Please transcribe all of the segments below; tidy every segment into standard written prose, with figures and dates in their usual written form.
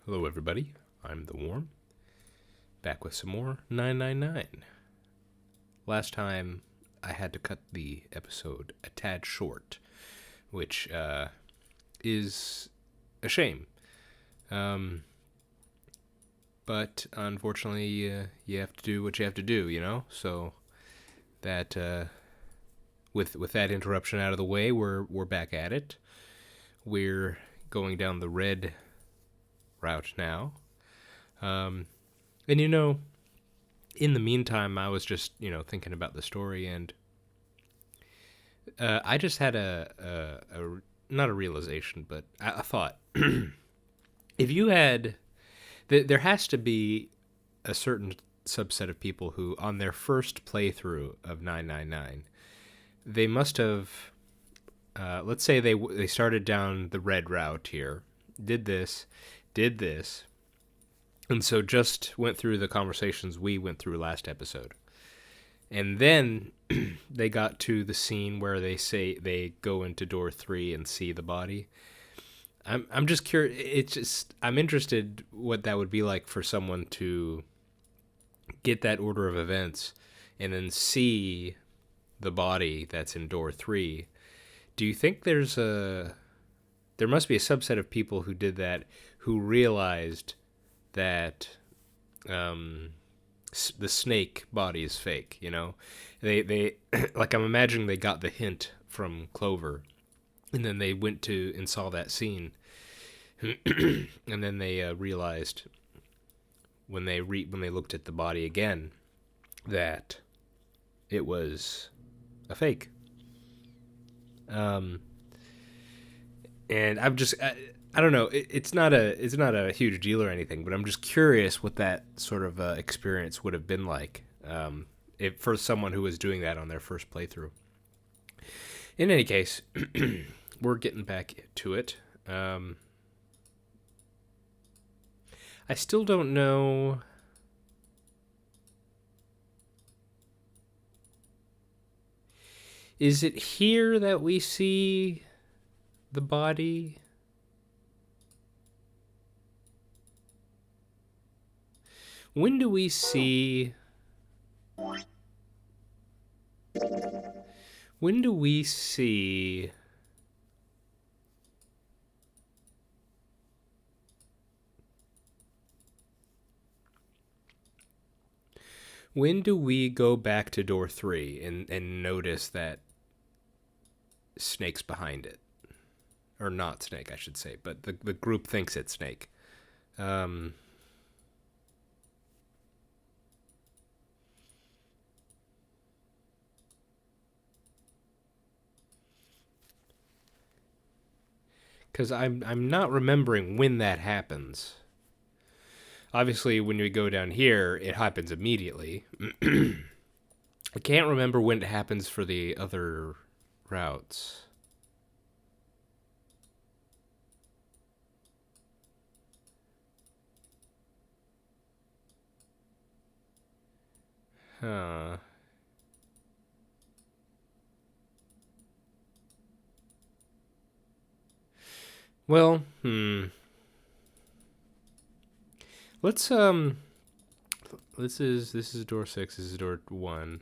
Hello, everybody. I'm The Worm, back with some more 999. Last time, I had to cut the episode a tad short, which is a shame. Um, but unfortunately, you have to do what you have to do, you know? So that with that interruption out of the way, we're back at it. We're going down the red route now. And in the meantime, I was just thinking about the story, and I just had a not a realization, but a thought. If you had, there has to be a certain subset of people who, on their first playthrough of 999, they must have, let's say they started down the red route here, did this, and so just went through the conversations we went through last episode. And then they got to the scene where they say they go into door 3 and see the body. I'm just curious. I'm interested what that would be like for someone to get that order of events and then see the body that's in door 3. Do you think there must be a subset of people who did that, who realized that the snake body is fake? They like, I'm imagining they got the hint from Clover, and then they went to and saw that scene, and then they realized when they looked at the body again that it was a fake. And I don't know. It's not a huge deal or anything, but I'm just curious what that sort of experience would have been like, if for someone who was doing that on their first playthrough. In any case, we're getting back to it. I still don't know. Is it here that we see the body? When do we see... When do we see... When do we go back to door 3 and notice that Snake's behind it? Or not Snake, I should say, but the group thinks it's Snake. Because I'm not remembering when that happens. Obviously, when we go down here, it happens immediately. I can't remember when it happens for the other routes. Huh. Well, let's this is door 6, this is door 1.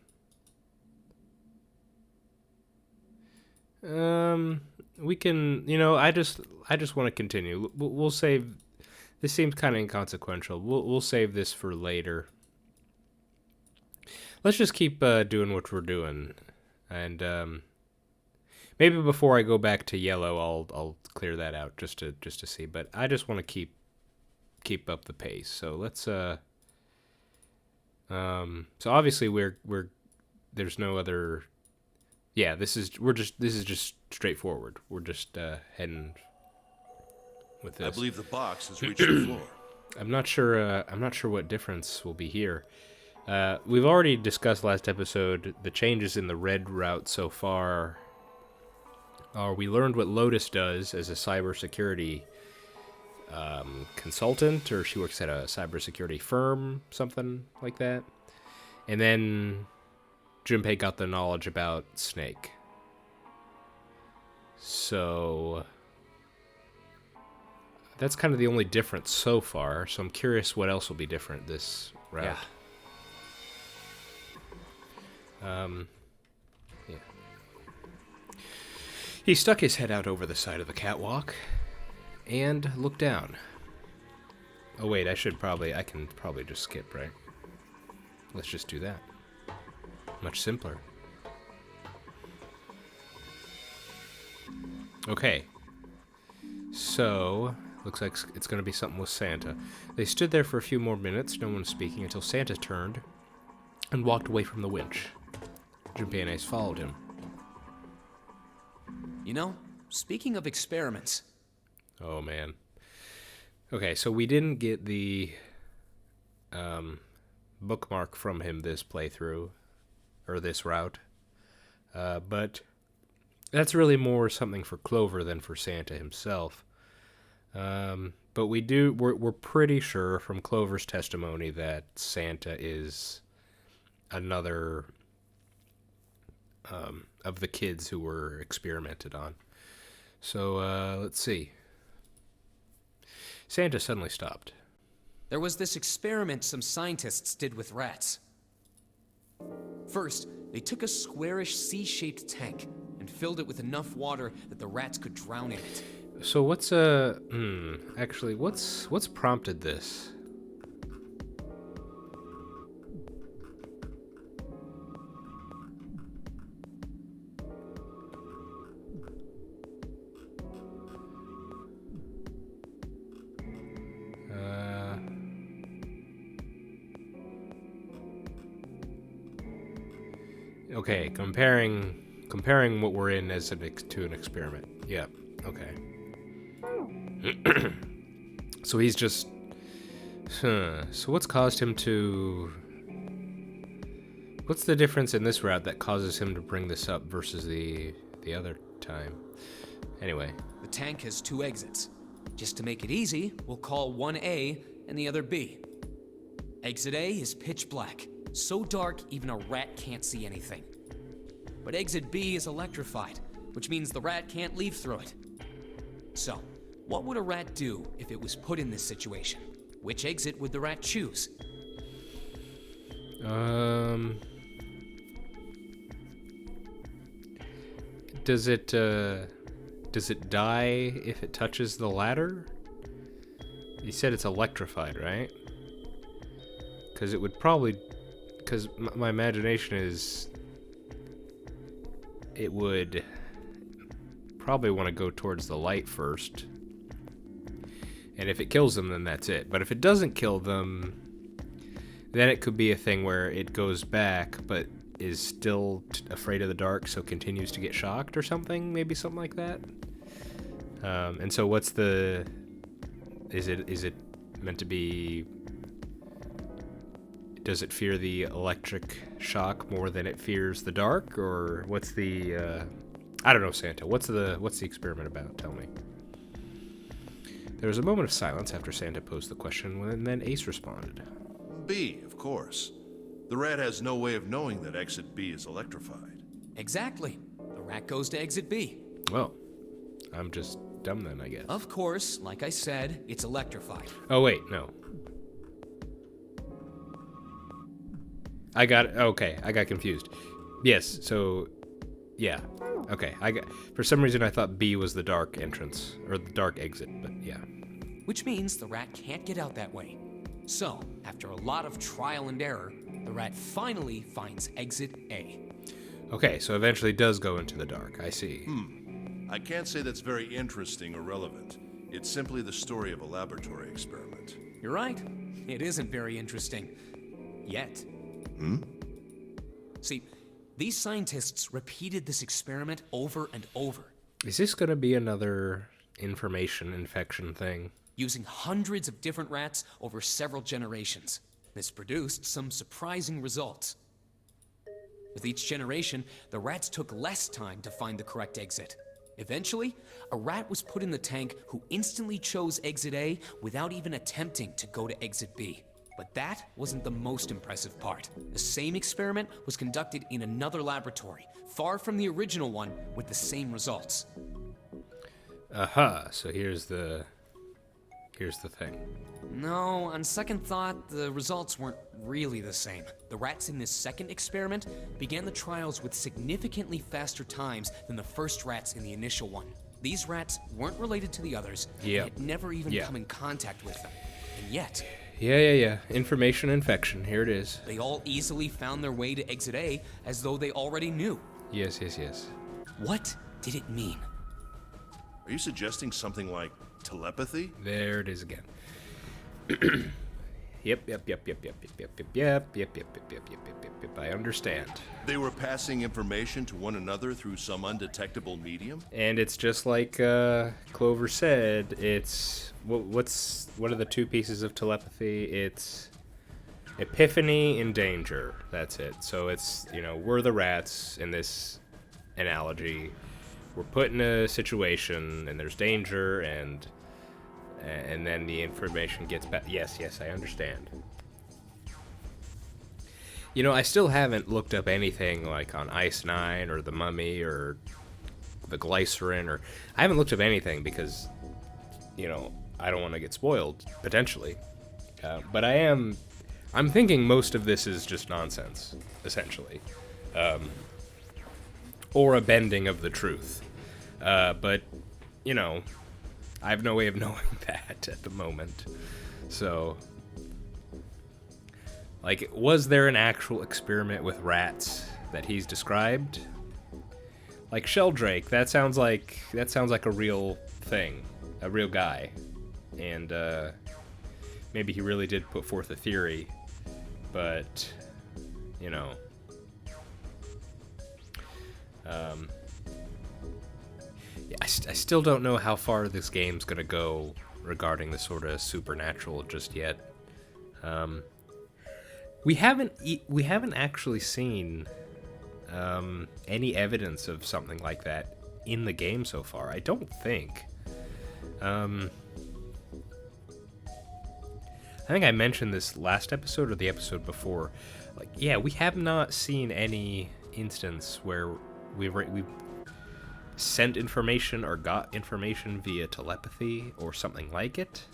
We can, I just want to continue. We'll save. This seems kind of inconsequential. We'll save this for later. Let's just keep doing what we're doing, and maybe before I go back to yellow, I'll clear that out just to see. But I just want to keep up the pace. So let's so obviously we're there's no other. Yeah, this is just straightforward. We're just heading with this. I believe the box has reached the floor. I'm not sure. I'm not sure what difference will be here. We've already discussed last episode the changes in the red route so far. We learned what Lotus does as a cybersecurity consultant, or she works at a cybersecurity firm, something like that. And then Junpei got the knowledge about Snake. So That's kind of the only difference so far, so I'm curious what else will be different this route. Yeah. He stuck his head out over the side of the catwalk and looked down. Oh wait, I can probably just skip, right? Let's just do that. Much simpler. Okay. So, looks like it's going to be something with Santa. They stood there for a few more minutes, no one speaking, until Santa turned and walked away from the winch. Junpei and Ace followed him. You know, speaking of experiments... Oh, man. Okay, so we didn't get the bookmark from him this playthrough, or this route, but that's really more something for Clover than for Santa himself. But we're pretty sure from Clover's testimony that Santa is another of the kids who were experimented on. So, let's see. Santa suddenly stopped. There was this experiment some scientists did with rats. First, they took a squarish C-shaped tank and filled it with enough water that the rats could drown in it. So what's prompted this? Okay, comparing what we're in as to an experiment. Yeah, okay. So he's just... So what's caused him to... What's the difference in this route that causes him to bring this up versus the other time? Anyway. The tank has 2 exits. Just to make it easy, we'll call one A and the other B. Exit A is pitch black, so dark even a rat can't see anything. But exit B is electrified, which means the rat can't leave through it. So, what would a rat do if it was put in this situation? Which exit would the rat choose? Does it die if it touches the ladder? You said it's electrified, right? Because it would probably... Because my imagination is... It would probably want to go towards the light first. And if it kills them, then that's it. But if it doesn't kill them, then it could be a thing where it goes back, but is still afraid of the dark, so continues to get shocked or something. Maybe something like that. And so what's the... Is it meant to be... Does it fear the electric shock more than it fears the dark, or what's the? I don't know, Santa. What's the experiment about? Tell me. There was a moment of silence after Santa posed the question, and then Ace responded. B, of course. The rat has no way of knowing that exit B is electrified. Exactly. The rat goes to exit B. Well, I'm just dumb then, I guess. Of course, like I said, it's electrified. Oh wait, no. I got confused. Yes, so yeah. Okay, for some reason I thought B was the dark entrance or the dark exit, but yeah. Which means the rat can't get out that way. So, after a lot of trial and error, the rat finally finds exit A. Okay, so eventually does go into the dark. I see. I can't say that's very interesting or relevant. It's simply the story of a laboratory experiment. You're right. It isn't very interesting. Yet. See, these scientists repeated this experiment over and over. Is this going to be another information infection thing? Using hundreds of different rats over several generations. This produced some surprising results. With each generation, the rats took less time to find the correct exit. Eventually, a rat was put in the tank who instantly chose exit A without even attempting to go to exit B. But that wasn't the most impressive part. The same experiment was conducted in another laboratory, far from the original one, with the same results. Aha, so here's the here's the thing. No, on second thought, the results weren't really the same. The rats in this second experiment began the trials with significantly faster times than the first rats in the initial one. These rats weren't related to the others, Yeah. and had never even Yeah. come in contact with them. And yet, Yeah. Information infection. Here it is. they all easily found their way to Exit A as though they already knew. Yes. What did it mean? Are you suggesting something like telepathy? There it is again. Yep. I understand. They were passing information to one another through some undetectable medium? And it's just like Clover said. It's what are the two pieces of telepathy? It's epiphany and danger. That's it. So it's, we're the rats in this analogy. We're put in a situation and there's danger and then the information gets back. Yes, I understand. I still haven't looked up anything like on Ice 9 or The Mummy or the Glycerin, or I haven't looked up anything because, I don't want to get spoiled, potentially. But I'm thinking most of this is just nonsense, essentially. Or a bending of the truth. But, I have no way of knowing that at the moment. So, was there an actual experiment with rats that he's described? Like Sheldrake, that sounds like a real thing, a real guy. And maybe he really did put forth a theory, but I still don't know how far this game's gonna go regarding the sort of supernatural just yet. We haven't actually seen any evidence of something like that in the game so far. I don't think. I think I mentioned this last episode or the episode before. We have not seen any instance where we've sent information or got information via telepathy or something like it.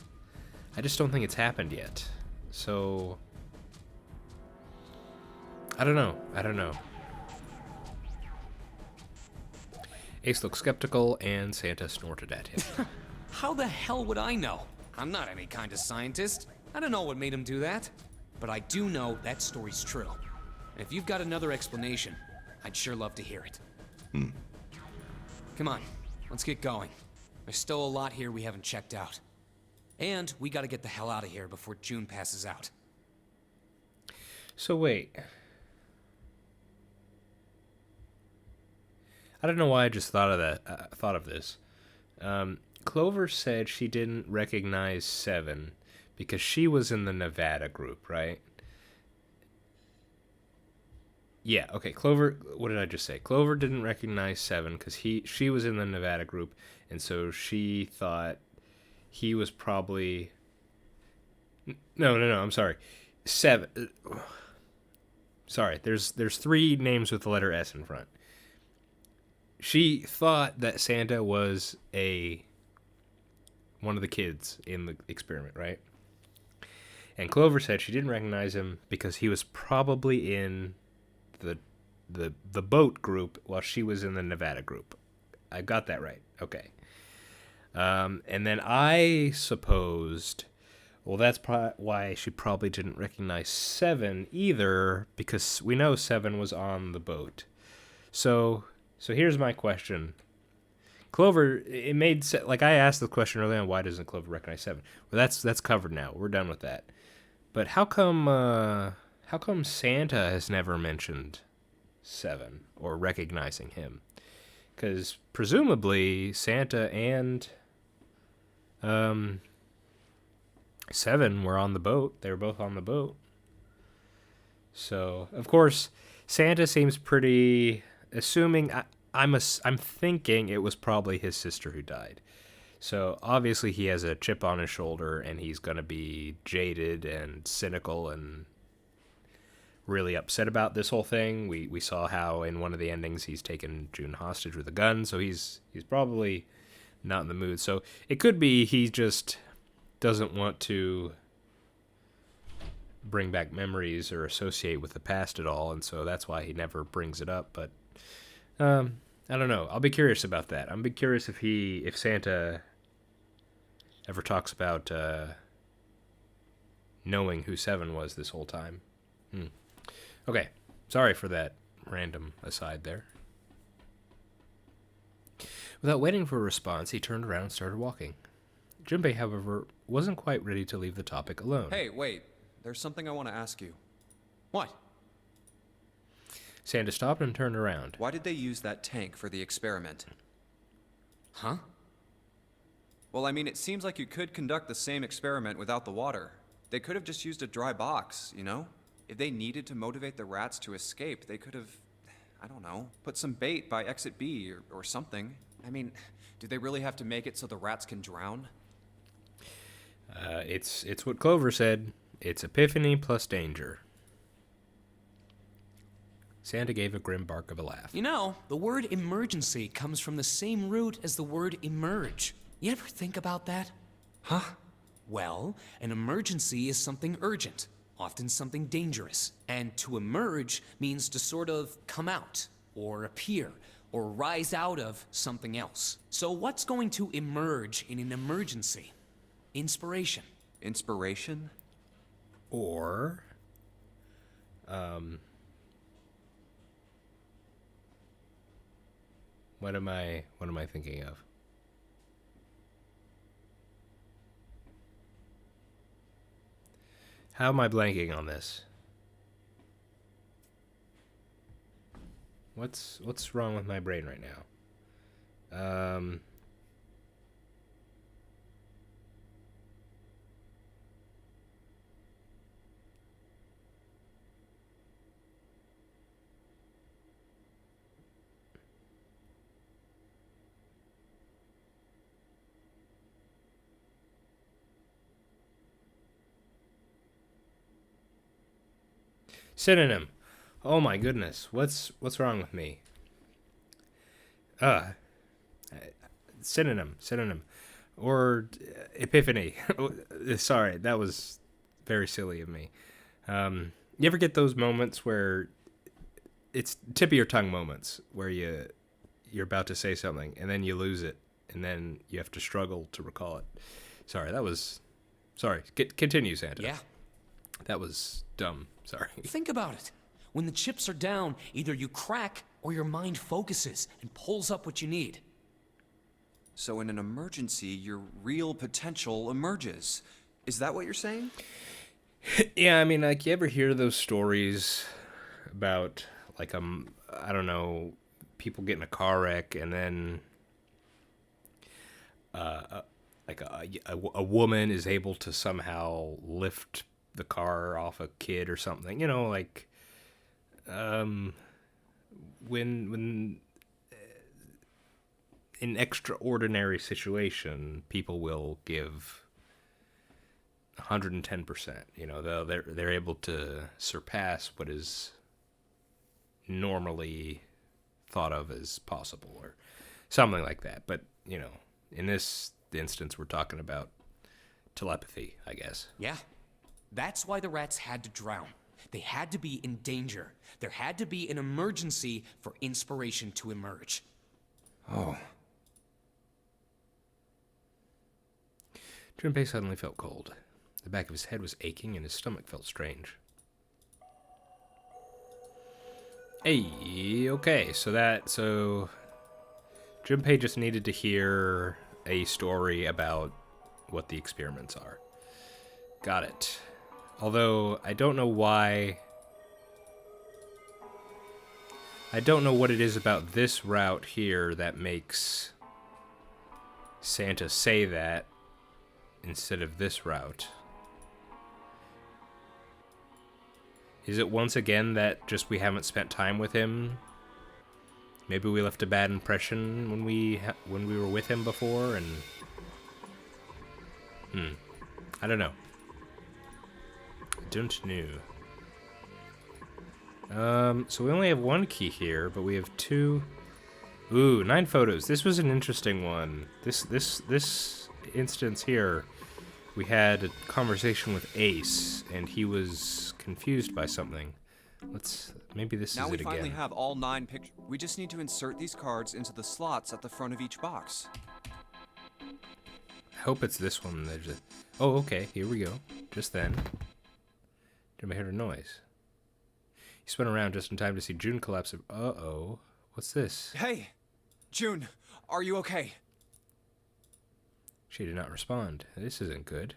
I just don't think it's happened yet. So I don't know. Ace looks skeptical and Santa snorted at him. How the hell would I know? I'm not any kind of scientist. I don't know what made him do that. But I do know that story's true. And if you've got another explanation, I'd sure love to hear it. Come on, let's get going. There's still a lot here we haven't checked out. And we gotta get the hell out of here before June passes out. So wait. I don't know why I just thought of this. Clover said she didn't recognize Seven because she was in the Nevada group, right? Yeah, okay. Clover, what did I just say? Clover didn't recognize Seven because she was in the Nevada group, and so she thought he was probably. No. I'm sorry. Seven. Sorry. There's three names with the letter S in front. She thought that Santa was one of the kids in the experiment, right? And Clover said she didn't recognize him because he was probably in the boat group while she was in the Nevada group. I got that right. Okay. And then I supposed, well, that's why she probably didn't recognize Seven either, because we know Seven was on the boat. So here's my question. Clover, it made like I asked the question earlier on, why doesn't Clover recognize Seven? Well, that's covered now. We're done with that. But how come Santa has never mentioned Seven or recognizing him? Because presumably Santa and Seven were on the boat. They were both on the boat. So of course Santa seems pretty assuming. I'm thinking it was probably his sister who died. So obviously he has a chip on his shoulder and he's going to be jaded and cynical and really upset about this whole thing. We saw how in one of the endings he's taken June hostage with a gun, so he's probably not in the mood. So it could be he just doesn't want to bring back memories or associate with the past at all, and so that's why he never brings it up. But I don't know. I'll be curious about that. I'm be curious if Santa ever talks about knowing who Seven was this whole time. Okay, sorry for that random aside there. Without waiting for a response, he turned around and started walking. Junpei, however, wasn't quite ready to leave the topic alone. Hey, wait. There's something I want to ask you. What? Santa stopped and turned around. Why did they use that tank for the experiment? Huh? Well, I mean, it seems like you could conduct the same experiment without the water. They could have just used a dry box, you know? If they needed to motivate the rats to escape, they could have, I don't know, put some bait by exit B or something. I mean, do they really have to make it so the rats can drown? It's what Clover said. It's epiphany plus danger. Santa gave a grim bark of a laugh. You know, the word emergency comes from the same root as the word emerge. You ever think about that? Huh? Well, an emergency is something urgent, often something dangerous. And to emerge means to sort of come out, or appear, or rise out of something else. So what's going to emerge in an emergency? Inspiration. Inspiration? Or, what am I thinking of? How am I blanking on this? What's wrong with my brain right now? Synonym. Oh my goodness. What's wrong with me? Synonym. Or epiphany. Sorry, that was very silly of me. You ever get those moments where it's tip of your tongue moments where you're about to say something and then you lose it and then you have to struggle to recall it? Sorry. Continue, Santa. Yeah. That was dumb. Sorry. Think about it. When the chips are down, either you crack or your mind focuses and pulls up what you need. So in an emergency, your real potential emerges. Is that what you're saying? Yeah, I mean, like, you ever hear those stories about, like, I don't know, people get in a car wreck and then, like, a woman is able to somehow lift the car off a kid or something, you know, like, when in extraordinary situation, people will give 110%. You know, they're able to surpass what is normally thought of as possible, or something like that. But you know, in this instance, we're talking about telepathy, I guess. Yeah. That's why the rats had to drown. They had to be in danger. There had to be an emergency for inspiration to emerge. Oh. Junpei suddenly felt cold. The back of his head was aching and his stomach felt strange. Hey, okay, so Junpei just needed to hear a story about what the experiments are. Got it. Although, I don't know why... I don't know what it is about this route here that makes Santa say that instead of this route. Is it once again that just we haven't spent time with him? Maybe we left a bad impression when we were with him before, and... I don't know. Don't know. So we only have one key here, but we have 2. Ooh, 9 photos. This was an interesting one. This instance here we had a conversation with Ace, and he was confused by something. Maybe this Now is we it finally again. have all 9 pictures. We just need to insert these cards into the slots at the front of each box. I hope it's this one. Oh, okay, here we go. Just then, Jim heard a noise. He spun around just in time to see June collapse. Uh-oh. What's this? Hey! June, are you okay? She did not respond. This isn't good.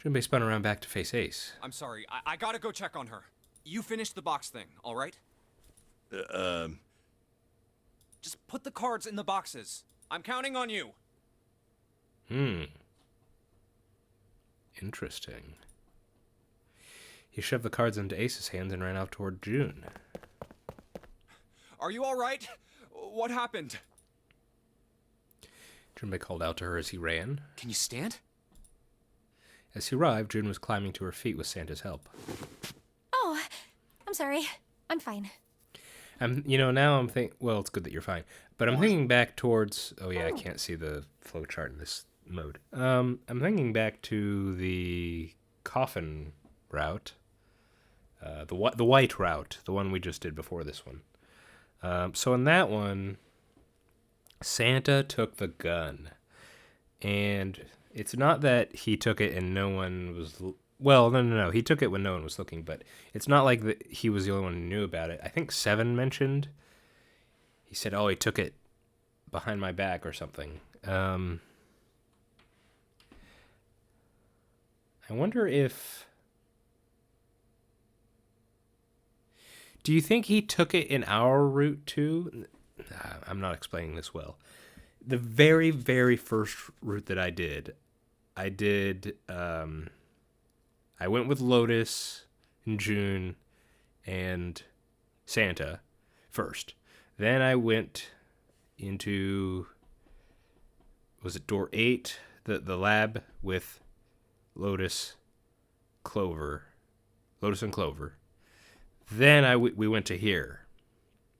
Junpei spun around back to face Ace. I'm sorry, I gotta go check on her. You finish the box thing, alright? Just put the cards in the boxes. I'm counting on you. Interesting. He shoved the cards into Ace's hands and ran off toward June. Are you alright? What happened? Junpei called out to her as he ran. Can you stand? As he arrived, June was climbing to her feet with Santa's help. Oh, I'm sorry. I'm fine. Now I'm thinking, well, it's good that you're fine. But I'm thinking back towards, oh yeah, I can't see the flow chart in this mode. I'm thinking back to the coffin route. The white route, the one we just did before this one. So in that one, Santa took the gun. And it's not that he took it and no one was... Well, no. He took it when no one was looking, but it's not like he was the only one who knew about it. I think Seven mentioned... He said, oh, he took it behind my back or something. I wonder if... Do you think he took it in our route too? I'm not explaining this well. The very, very first route that I went with Lotus and June and Santa first. Then I went into, was it door 8? The lab with Lotus and Clover. Then we went to here,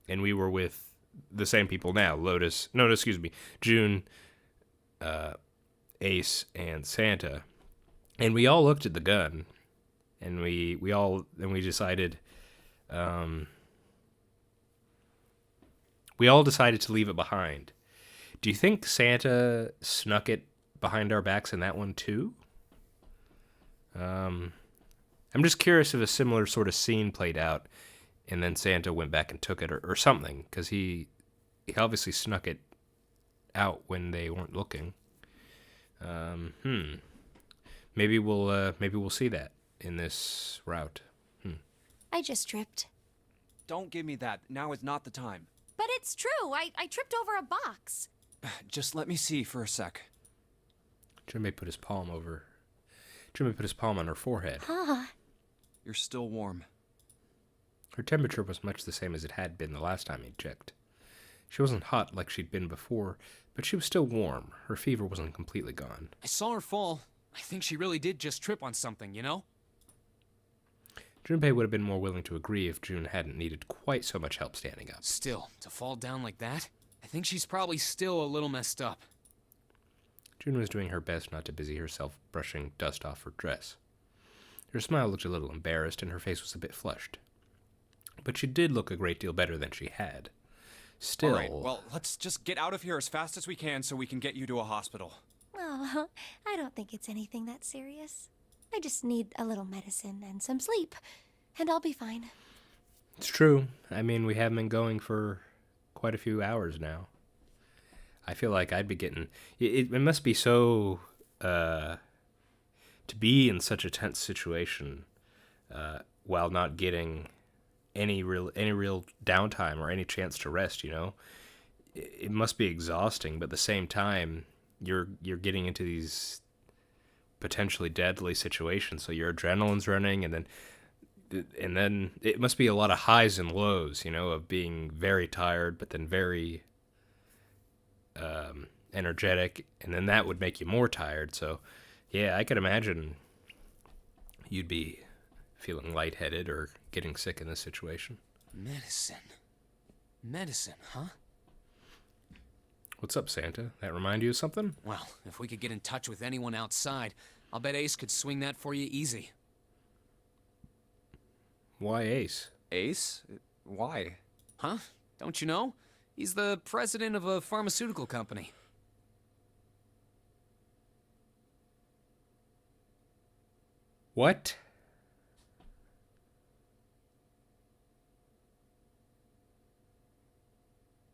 and we were with the same people now. June, Ace, and Santa. And we all looked at the gun, and we decided, we all decided to leave it behind. Do you think Santa snuck it behind our backs in that one too? I'm just curious if a similar sort of scene played out, and then Santa went back and took it, or something, because he obviously snuck it out when they weren't looking. Maybe we'll see that in this route. I just tripped. Don't give me that. Now is not the time. But it's true. I tripped over a box. Just let me see for a sec. Junpei put his palm on her forehead. You're still warm. Her temperature was much the same as it had been the last time he'd checked. She wasn't hot like she'd been before, but she was still warm. Her fever wasn't completely gone. I saw her fall. I think she really did just trip on something, you know? Junpei would have been more willing to agree if June hadn't needed quite so much help standing up. Still, to fall down like that? I think she's probably still a little messed up. June was doing her best not to busy herself brushing dust off her dress. Her smile looked a little embarrassed, and her face was a bit flushed. But she did look a great deal better than she had. Still... All right, well, let's just get out of here as fast as we can so we can get you to a hospital. Oh, I don't think it's anything that serious. I just need a little medicine and some sleep, and I'll be fine. It's true. I mean, we haven't been going for quite a few hours now. I feel like I'd be getting... It must be so... to be in such a tense situation while not getting any real downtime or any chance to rest, you know? It must be exhausting, but at the same time, you're getting into these potentially deadly situations, so your adrenaline's running, and then it must be a lot of highs and lows, you know, of being very tired, but then very energetic, and then that would make you more tired. So, yeah, I could imagine you'd be feeling lightheaded or getting sick in this situation. Medicine, huh? What's up, Santa? That remind you of something? Well, if we could get in touch with anyone outside, I'll bet Ace could swing that for you easy. Why Ace? Ace? Why? Huh? Don't you know? He's the president of a pharmaceutical company. What?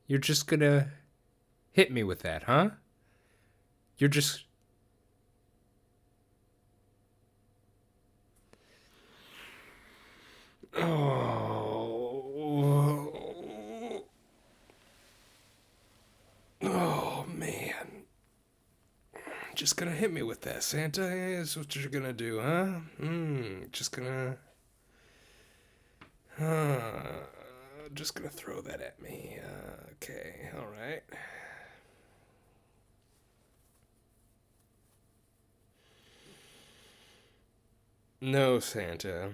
You're just gonna hit me with that, huh? You're just... Oh. Oh, man. Just gonna hit me with that, Santa? That's what you're gonna do, huh? Just gonna... just gonna throw that at me. Okay, alright. No, Santa.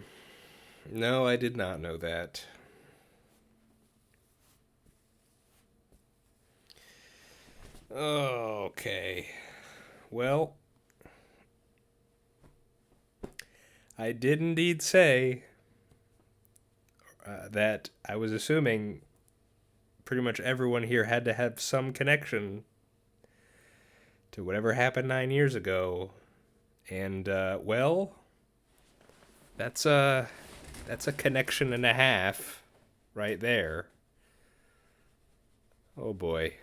No, I did not know that. Okay. Well, I did indeed say that I was assuming pretty much everyone here had to have some connection to whatever happened 9 years ago. And, well, that's a connection and a half right there. Oh boy.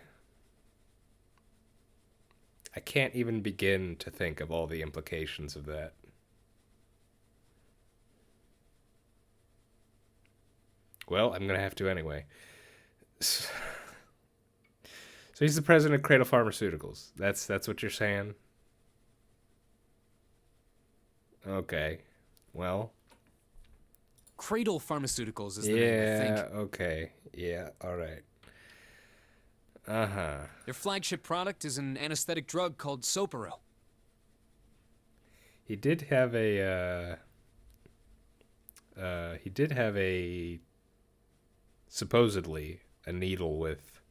I can't even begin to think of all the implications of that. Well, I'm gonna have to anyway. So he's the president of Cradle Pharmaceuticals. That's what you're saying? Okay. Well. Cradle Pharmaceuticals is the name, I think. Okay. Yeah, alright. Uh-huh. Their flagship product is an anesthetic drug called Soparil. He did have a supposedly a needle with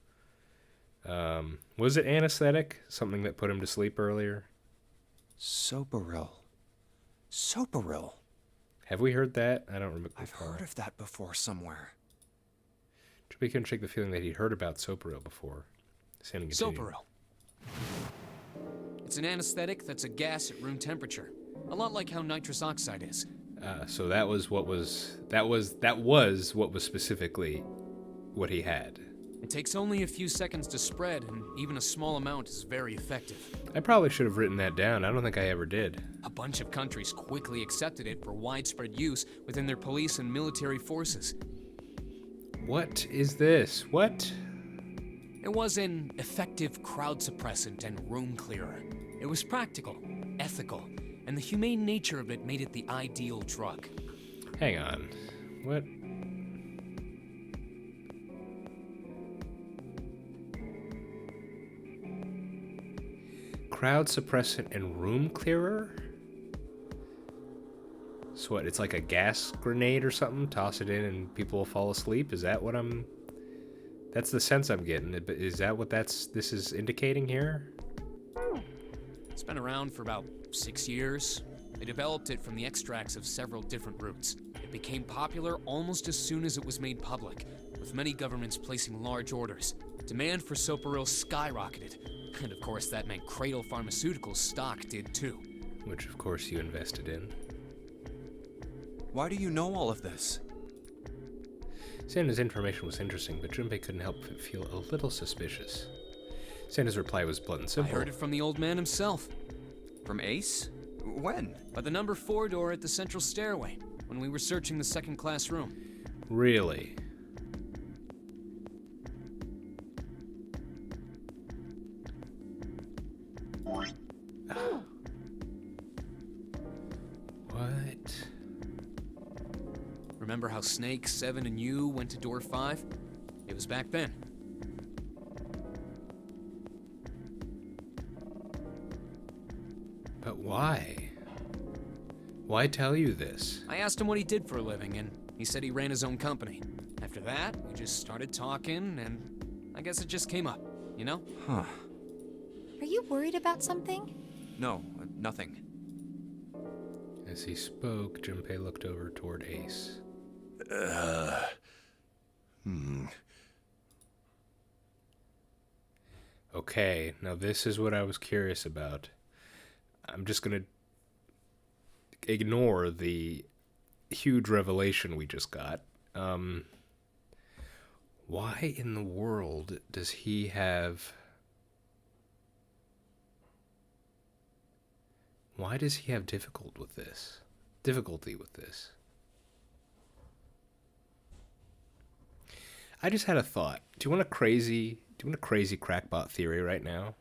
was it anesthetic? Something that put him to sleep earlier? Soparil. Soparil. Have we heard that? I don't remember. I've heard of that before somewhere. We couldn't shake the feeling that he'd heard about Soparil before. Soparil. It's an anesthetic that's a gas at room temperature. A lot like how nitrous oxide is. So that was what was specifically what he had. It takes only a few seconds to spread, and even a small amount is very effective. I probably should have written that down. I don't think I ever did. A bunch of countries quickly accepted it for widespread use within their police and military forces. What is this? What? It was an effective crowd suppressant and room clearer. It was practical, ethical, and the humane nature of it made it the ideal drug. Hang on. What? Crowd suppressant and room clearer? So what, it's like a gas grenade or something? Toss it in and people will fall asleep? Is that what that's the sense I'm getting. Is that what this is indicating here? It's been around for about 6 years. They developed it from the extracts of several different roots. It became popular almost as soon as it was made public, with many governments placing large orders. Demand for Soparil skyrocketed, and of course that meant Cradle Pharmaceuticals stock did too. Which of course you invested in. Why do you know all of this? Santa's information was interesting, but Junpei couldn't help but feel a little suspicious. Santa's reply was blunt and I simple. heard it from the old man himself. From Ace? When? By the number 4 door at the central stairway, when we were searching the second class room. Really? What? Remember how Snake, Seven, and you went to door 5? It was back then. But why? Why tell you this? I asked him what he did for a living, and he said he ran his own company. After that, we just started talking, and I guess it just came up. you know? Huh. Are you worried about something? No, nothing. As he spoke, Junpei looked over toward Ace. Okay, now this is what I was curious about. I'm just gonna ignore the huge revelation we just got. Why in the world does he have... Why does he have difficulty with this? I just had a thought. Do you want a crazy crackpot theory right now?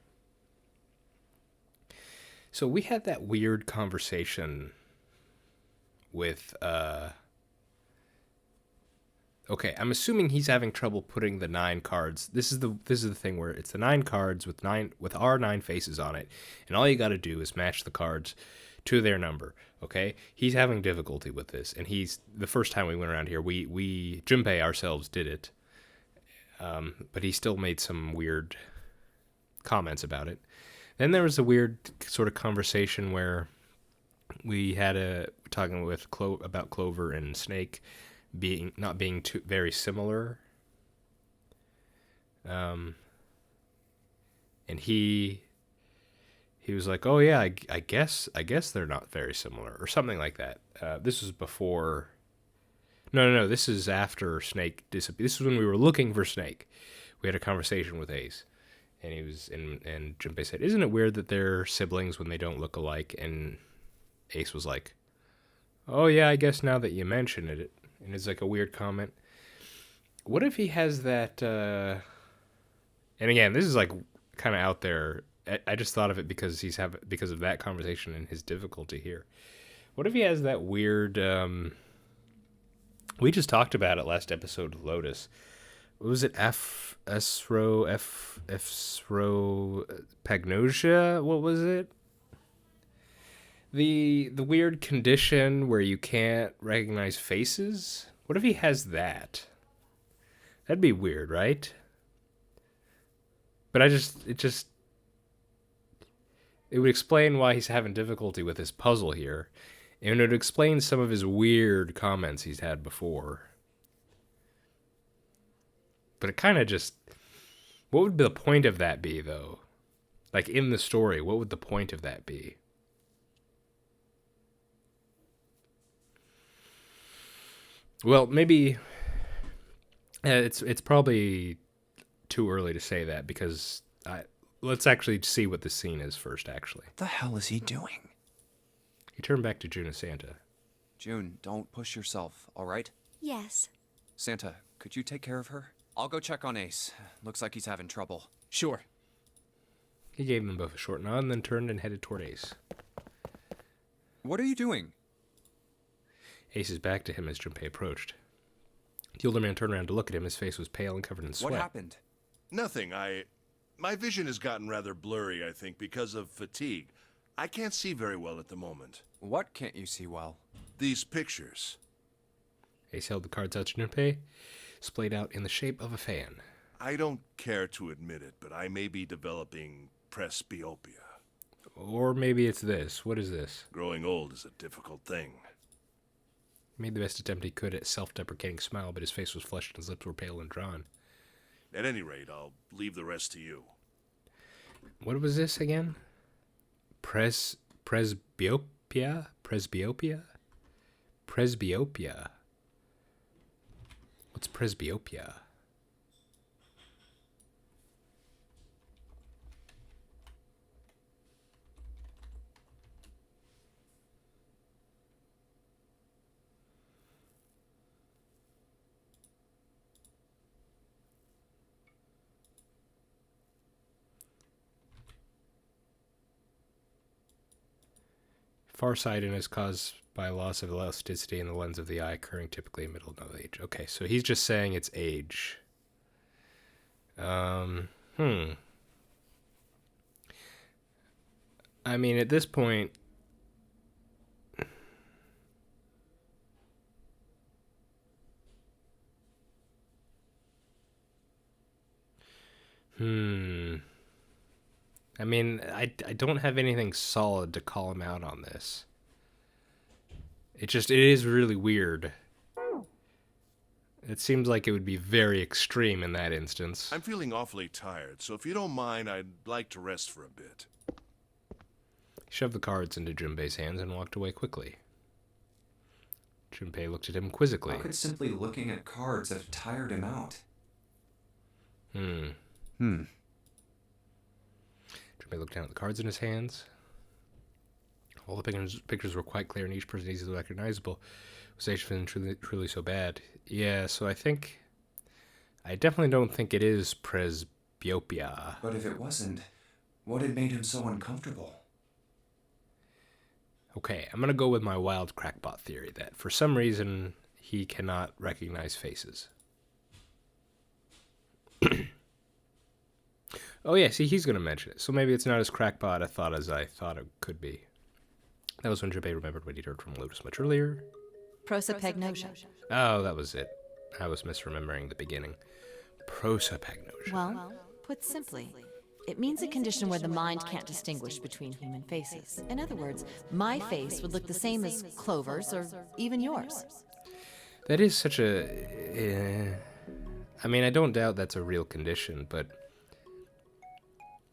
So we had that weird conversation with okay, I'm assuming he's having trouble putting the 9 cards. This is the thing where it's the 9 cards with our 9 faces on it, and all you got to do is match the cards to their number. Okay, he's having difficulty with this, and the first time we went around here, we Junpei ourselves did it, but he still made some weird comments about it. Then there was a weird sort of conversation where we had talking with about Clover and Snake not being too very similar, and he was like, "Oh yeah, I guess they're not very similar," or something like that. This was before. No. This is after Snake disappeared. This is when we were looking for Snake. We had a conversation with Ace, and and Junpei said, "Isn't it weird that they're siblings when they don't look alike?" And Ace was like, "Oh yeah, I guess now that you mention it." And it's like a weird comment. What if he has that, and again, this is like kind of out there. I just thought of it because because of that conversation and his difficulty here. What if he has that weird, we just talked about it last episode of Lotus. What was it? Esro Pagnosia? What was it? The weird condition where you can't recognize faces? What if he has that? That'd be weird, right? But it would explain why he's having difficulty with his puzzle here. And it would explain some of his weird comments he's had before. But it kind of just... What would the point of that be, though? Like, in the story, what would the point of that be? Well, maybe it's probably too early to say that because let's actually see what the scene is first. Actually, What the hell is he doing? he turned back to June and Santa. June, don't push yourself, all right? Yes. Santa, could you take care of her? I'll go check on Ace. Looks like he's having trouble. Sure. He gave them both a short nod and then turned and headed toward Ace. What are you doing? Ace's back to him as Junpei approached. The older man turned around to look at him. His face was pale and covered in sweat. What happened? Nothing. My vision has gotten rather blurry, I think, because of fatigue. I can't see very well at the moment. What can't you see well? These pictures. Ace held the cards out to Junpei, splayed out in the shape of a fan. I don't care to admit it, but I may be developing presbyopia. Or maybe it's this. What is this? Growing old is a difficult thing. He made the best attempt he could at a self-deprecating smile, but his face was flushed and his lips were pale and drawn. At any rate, I'll leave the rest to you. What was this again? Presbyopia? Presbyopia? Presbyopia. What's presbyopia? Farsightedness caused by loss of elasticity in the lens of the eye, occurring typically in middle of age. Okay, so he's just saying it's age. I mean, at this point, Hmm. I mean, I don't have anything solid to call him out on this. It is really weird. It seems like it would be very extreme in that instance. I'm feeling awfully tired, so if you don't mind, I'd like to rest for a bit. He shoved the cards into Junpei's hands and walked away quickly. Junpei looked at him quizzically. How could simply looking at cards have tired him out? Junpei looked down at the cards in his hands. All the pictures were quite clear and each person easily recognizable. Was Aishin truly so bad? Yeah, so I definitely don't think it is presbyopia. But if it wasn't, what had made him so uncomfortable? Okay, I'm gonna go with my wild crackpot theory that for some reason he cannot recognize faces. Oh yeah, see, he's gonna mention it, so maybe it's not as crackpot as I thought it could be. That was when Junpei remembered what he'd heard from Lotus much earlier. Prosopagnosia. Oh, that was it. I was misremembering the beginning. Prosopagnosia. Well, put simply, it means a condition where the mind can't distinguish between human faces. In other words, my face would look the same as Clover's or even yours. That is such a... I mean, I don't doubt that's a real condition, but...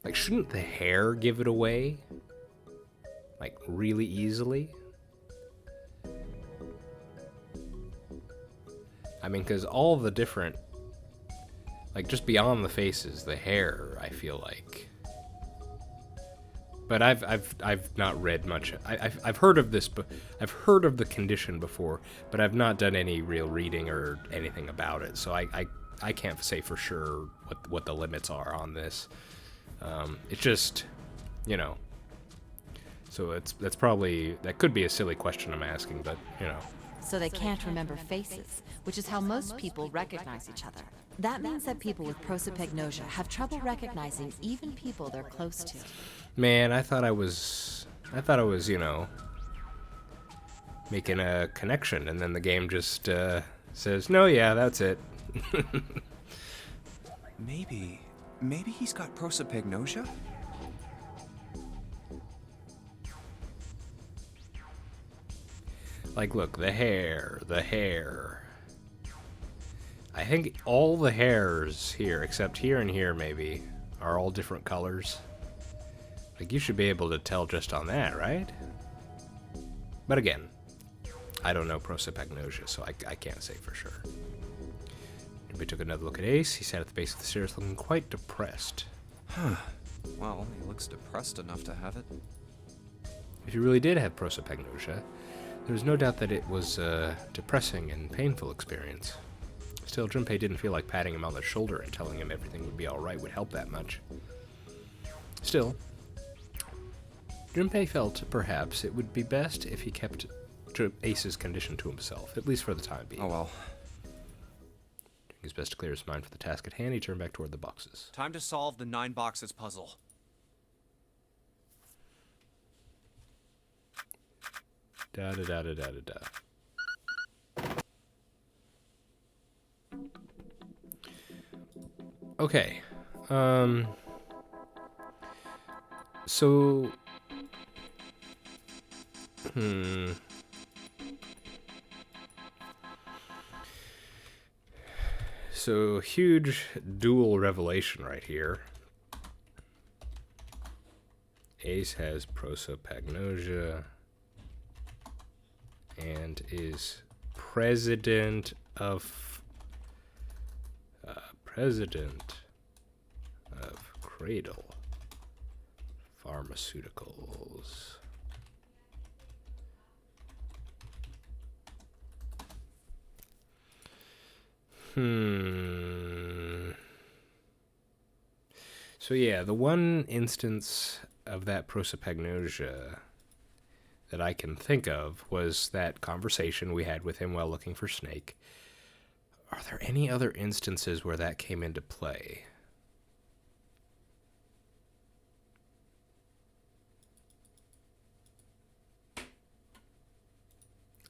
Like, shouldn't the hair give it away? Like, really easily? I mean, because all the different... Like, just beyond the faces, the hair, I feel like... But I've not read much. I've heard of this, but I've heard of the condition before, but I've not done any real reading or anything about it. So I can't say for sure what the limits are on this. It's just, you know. So that's probably, that could be a silly question I'm asking, but you know. So they can't remember faces, which is how most people recognize each other. That means that people with prosopagnosia have trouble recognizing even people they're close to. Man, I thought I was, you know, making a connection, and then the game just says, no, yeah, that's it. Maybe he's got prosopagnosia? Like, look, the hair. I think all the hairs here, except here and here maybe, are all different colors. Like, you should be able to tell just on that, right? But again, I don't know prosopagnosia, so I can't say for sure. We took another look at Ace. He sat at the base of the stairs looking quite depressed. Well, he looks depressed enough to have it. If he really did have prosopagnosia, there was no doubt that it was a depressing and painful experience. Still, Junpei didn't feel like patting him on the shoulder and telling him everything would be alright would help that much. Still, Junpei felt perhaps it would be best if he kept Ace's condition to himself, at least for the time being. Oh well. Doing his best to clear his mind for the task at hand, he turned back toward the boxes. Time to solve the 9 boxes puzzle. Da da da da da da da. Okay. So. So, huge dual revelation right here. Ace has prosopagnosia and is president of Cradle Pharmaceuticals. So yeah, the one instance of that prosopagnosia that I can think of was that conversation we had with him while looking for Snake. Are there any other instances where that came into play?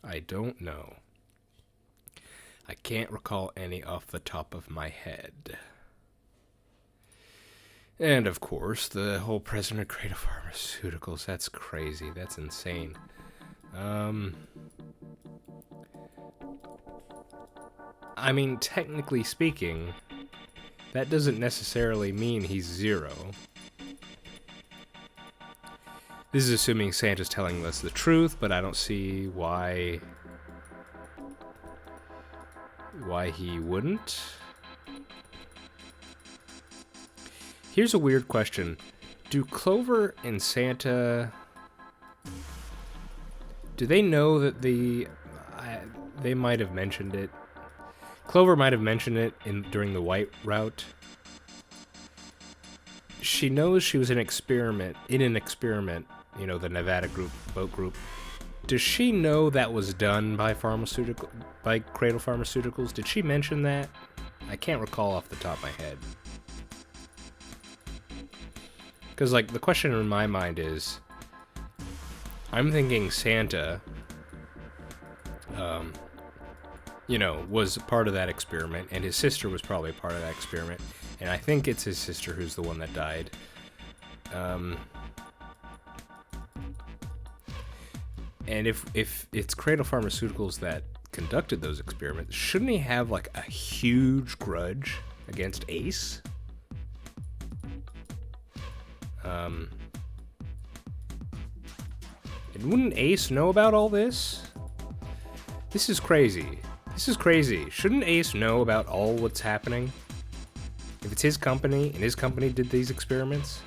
I don't know. I can't recall any off the top of my head. And of course, the whole president of Creative Pharmaceuticals. That's crazy. That's insane. I mean, technically speaking, that doesn't necessarily mean he's zero. This is assuming Santa's telling us the truth, but I don't see why he wouldn't. Here's a weird question. Do Clover and Santa... do they know that they might have mentioned it. Clover might have mentioned it during the White Route. She knows she was in an experiment, you know, the Nevada boat group. Does she know that was done by Cradle Pharmaceuticals? Did she mention that? I can't recall off the top of my head. Because, like, the question in my mind is, I'm thinking Santa, you know, was part of that experiment, and his sister was probably a part of that experiment, and I think it's his sister who's the one that died. And if it's Cradle Pharmaceuticals that conducted those experiments, shouldn't he have, like, a huge grudge against Ace? And wouldn't Ace know about all this? This is crazy. This is crazy. Shouldn't Ace know about all what's happening? If it's his company, and his company did these experiments?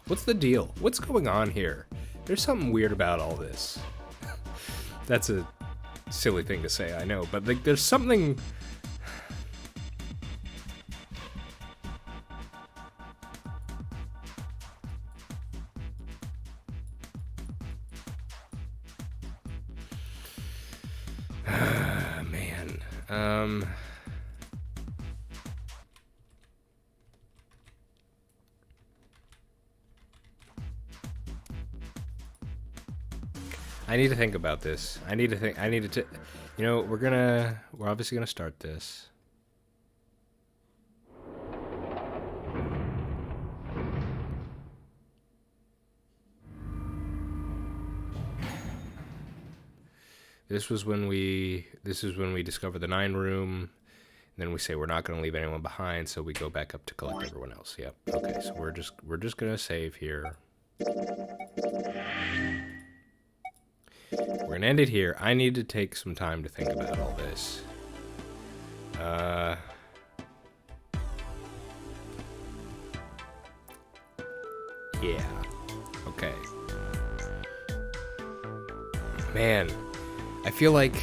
What's the deal? What's going on here? There's something weird about all this. That's a silly thing to say, I know, but like, there's something... Man. I need to think about this. I need to, you know, we're obviously gonna start this. This is when we discover the 9 room, and then we say we're not going to leave anyone behind, so we go back up to collect everyone else. Yep. Okay, so we're just going to save here. We're going to end it here. I need to take some time to think about all this. Yeah. Okay. Man, I feel like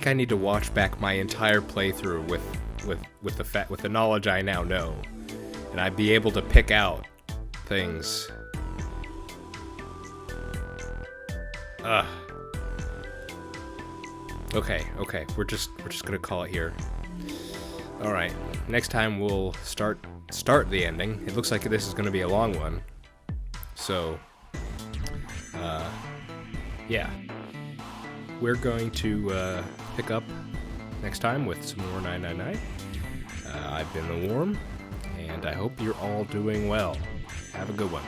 I need to watch back my entire playthrough with the knowledge I now know, and I'd be able to pick out things. Okay. We're just gonna call it here. All right. Next time we'll start the ending. It looks like this is gonna be a long one. So, yeah. We're going to pick up next time with some more 999. I've been The Worm, and I hope you're all doing well. Have a good one.